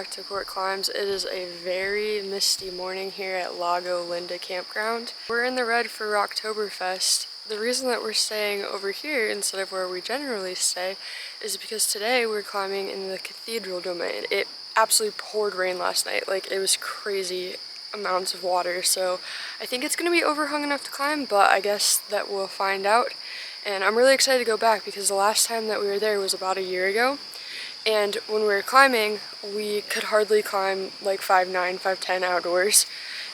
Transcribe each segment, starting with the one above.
back to Court Climbs. It is a very misty morning here at Lago Linda Campground. We're in the red for Rocktoberfest. The reason that we're staying over here instead of where we generally stay is because today we're climbing in the cathedral domain. It absolutely poured rain last night. Like, it was crazy amounts of water, so I think it's going to be overhung enough to climb, but I guess that we'll find out. And I'm really excited to go back because the last time that we were there was about a year ago. And when we were climbing, we could hardly climb like 5'9", 5'10" outdoors.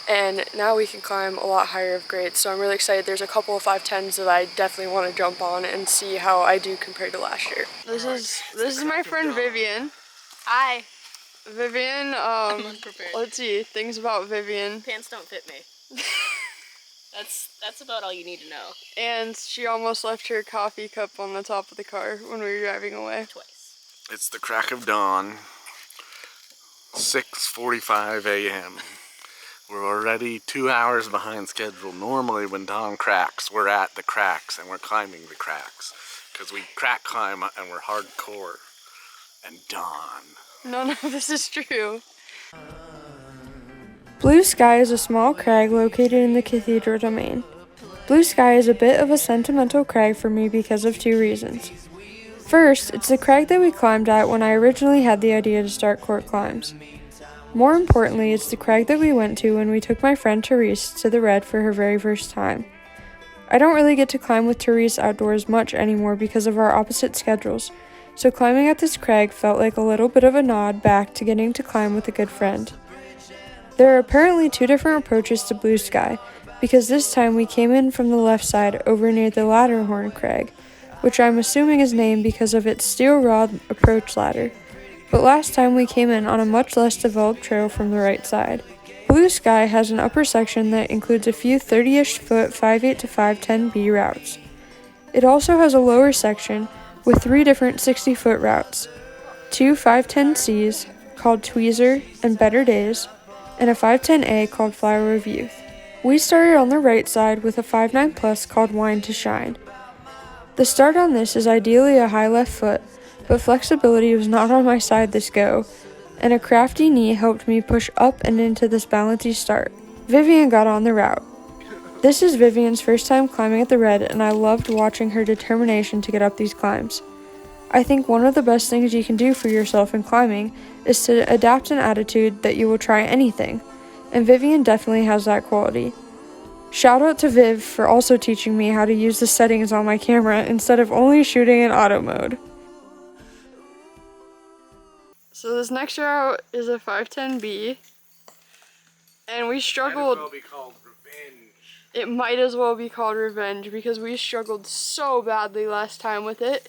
And now we can climb a lot higher of grades. So I'm really excited. There's a couple of 5'10s that I definitely want to jump on and see how I do compared to last year. This is my friend Vivian. Hi. Vivian, let's see, things about Vivian. Pants don't fit me. That's about all you need to know. And she almost left her coffee cup on the top of the car when we were driving away. Twice. It's the crack of dawn, 6:45 a.m. We're already 2 hours behind schedule. Normally when dawn cracks, we're at the cracks and we're climbing the cracks. Because we crack climb and we're hardcore. And dawn. No, this is true. Blue Sky is a small crag located in the cathedral domain. Blue Sky is a bit of a sentimental crag for me because of two reasons. First, it's the crag that we climbed at when I originally had the idea to start Court Climbs. More importantly, it's the crag that we went to when we took my friend Therese to the Red for her very first time. I don't really get to climb with Therese outdoors much anymore because of our opposite schedules, so climbing at this crag felt like a little bit of a nod back to getting to climb with a good friend. There are apparently two different approaches to Blue Sky, because this time we came in from the left side over near the Ladderhorn Crag, which I'm assuming is named because of its steel rod approach ladder, but last time we came in on a much less developed trail from the right side. Blue Sky has an upper section that includes a few 30-ish foot 5'8" to 5'10" routes. It also has a lower section with 3 different 60-foot routes, 2 5'10Cs called Tweezer and Better Days, and a 5'10A called Flower of Youth. We started on the right side with a 5'9 plus called Wine to Shine. The start on this is ideally a high left foot, but flexibility was not on my side this go, and a crafty knee helped me push up and into this bouncy start. Vivian got on the route. This is Vivian's first time climbing at the Red, and I loved watching her determination to get up these climbs. I think one of the best things you can do for yourself in climbing is to adapt an attitude that you will try anything, and Vivian definitely has that quality. Shout out to Viv for also teaching me how to use the settings on my camera instead of only shooting in auto mode. So this next route is a 5'10B, and we struggled. Might as well be called Revenge. It might as well be called Revenge because we struggled so badly last time with it.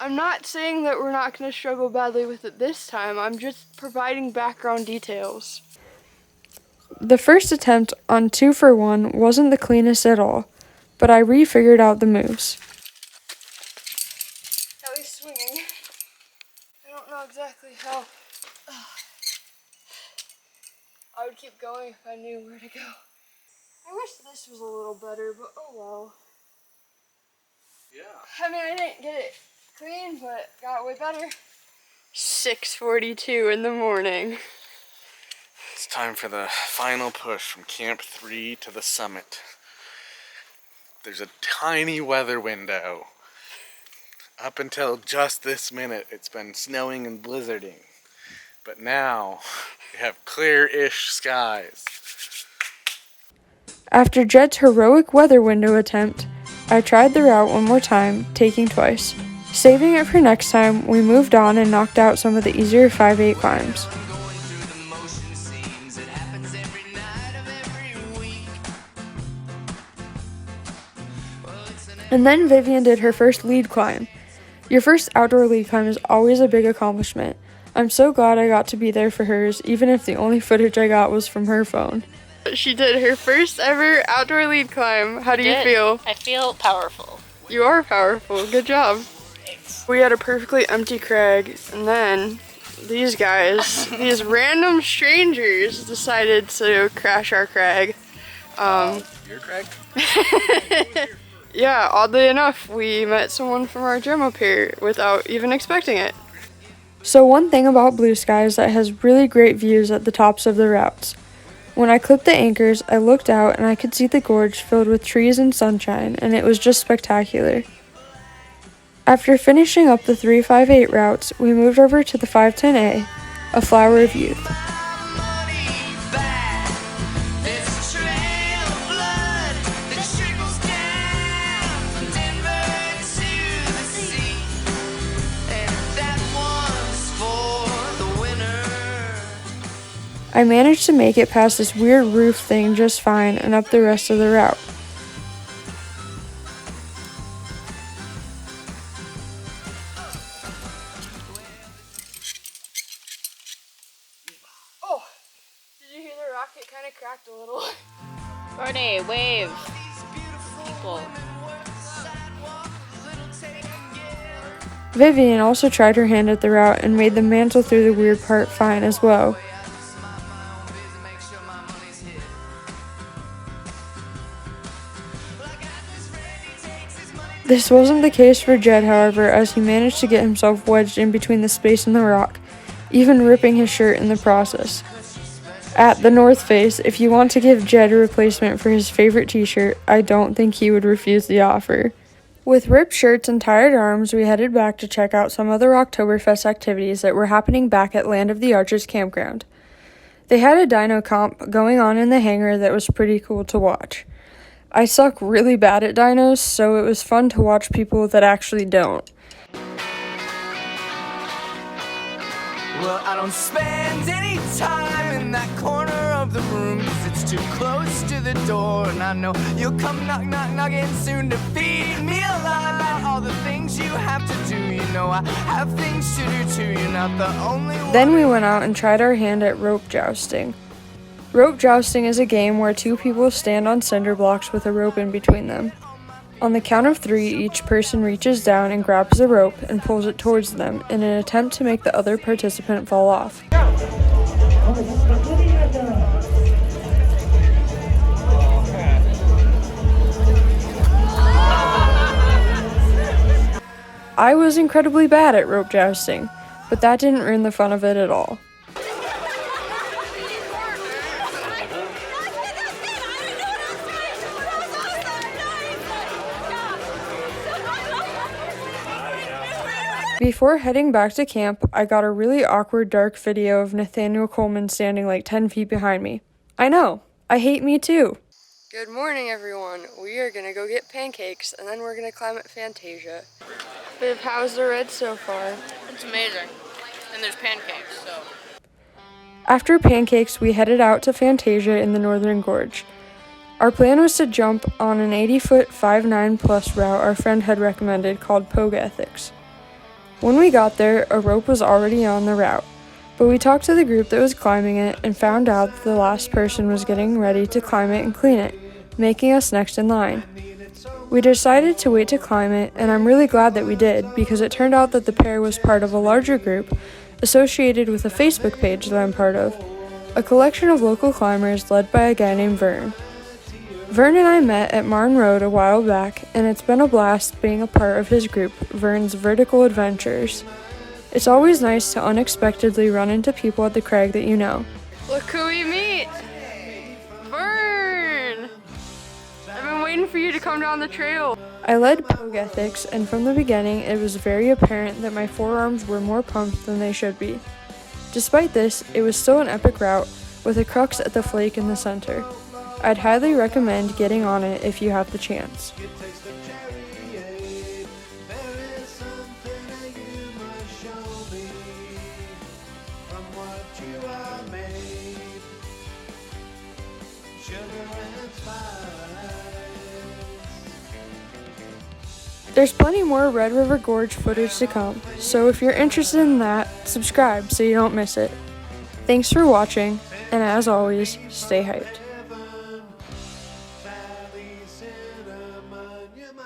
I'm not saying that we're not going to struggle badly with it this time, I'm just providing background details. The first attempt on 2 for 1 wasn't the cleanest at all, but I re-figured out the moves. At least swinging. I don't know exactly how. I would keep going if I knew where to go. I wish this was a little better, but oh well. Yeah. I mean, I didn't get it clean, but got way better. 6:42 in the morning. It's time for the final push from Camp 3 to the summit. There's a tiny weather window. Up until just this minute, it's been snowing and blizzarding. But now, we have clear-ish skies. After Jed's heroic weather window attempt, I tried the route one more time, taking twice. Saving it for next time, we moved on and knocked out some of the easier 5'8" climbs. And then Vivian did her first lead climb. Your first outdoor lead climb is always a big accomplishment. I'm so glad I got to be there for hers, even if the only footage I got was from her phone. She did her first ever outdoor lead climb. How do you feel? I feel powerful. You are powerful. Good job. Thanks. We had a perfectly empty crag, and then these guys, these random strangers, decided to crash our crag. Your crag? Yeah, oddly enough, we met someone from our gym up here without even expecting it. So one thing about Blue Sky is that it has really great views at the tops of the routes. When I clipped the anchors, I looked out and I could see the gorge filled with trees and sunshine, and it was just spectacular. After finishing up the 358 routes, we moved over to the 510A, a flower of youth. I managed to make it past this weird roof thing just fine and up the rest of the route. Oh, did you hear the rocket kind of cracked a little? Courtney, wave. People. Vivian also tried her hand at the route and made the mantle through the weird part fine as well. This wasn't the case for Jed, however, as he managed to get himself wedged in between the space and the rock, even ripping his shirt in the process. At the North Face, if you want to give Jed a replacement for his favorite t-shirt, I don't think he would refuse the offer. With ripped shirts and tired arms, we headed back to check out some other Rocktoberfest activities that were happening back at Land of the Arches campground. They had a dino comp going on in the hangar that was pretty cool to watch. I suck really bad at dinos, so it was fun to watch people that actually don't. Well, I don't spend any time in that corner of the room, 'cause it's too close to the door. And I know you'll come knocking soon to feed me a lie about all the things you have to do. You know I have things to do too, you're not the only one. Then we went out and tried our hand at rope jousting. Rope jousting is a game where two people stand on cinder blocks with a rope in between them. On the count of 3, each person reaches down and grabs the rope and pulls it towards them in an attempt to make the other participant fall off. I was incredibly bad at rope jousting, but that didn't ruin the fun of it at all. Before heading back to camp, I got a really awkward dark video of Nathaniel Coleman standing like 10 feet behind me. I know, I hate me too. Good morning everyone, we are gonna go get pancakes and then we're gonna climb at Phantasia. Viv, how's the red so far? It's amazing. And there's pancakes, so. After pancakes, we headed out to Phantasia in the Northern Gorge. Our plan was to jump on an 80-foot 5'9" plus route our friend had recommended called Pogue Ethics. When we got there, a rope was already on the route, but we talked to the group that was climbing it and found out that the last person was getting ready to climb it and clean it, making us next in line. We decided to wait to climb it, and I'm really glad that we did, because it turned out that the pair was part of a larger group associated with a Facebook page that I'm part of, a collection of local climbers led by a guy named Vern. Vern and I met at Marne Road a while back, and it's been a blast being a part of his group, Vern's Vertical Adventures. It's always nice to unexpectedly run into people at the crag that you know. Look who we meet! Vern! I've been waiting for you to come down the trail. I led Pogue Ethics, and from the beginning it was very apparent that my forearms were more pumped than they should be. Despite this, it was still an epic route, with a crux at the flake in the center. I'd highly recommend getting on it if you have the chance. There's plenty more Red River Gorge footage to come, so if you're interested in that, subscribe so you don't miss it. Thanks for watching, and as always, stay hyped. Valley cinnamon, you're my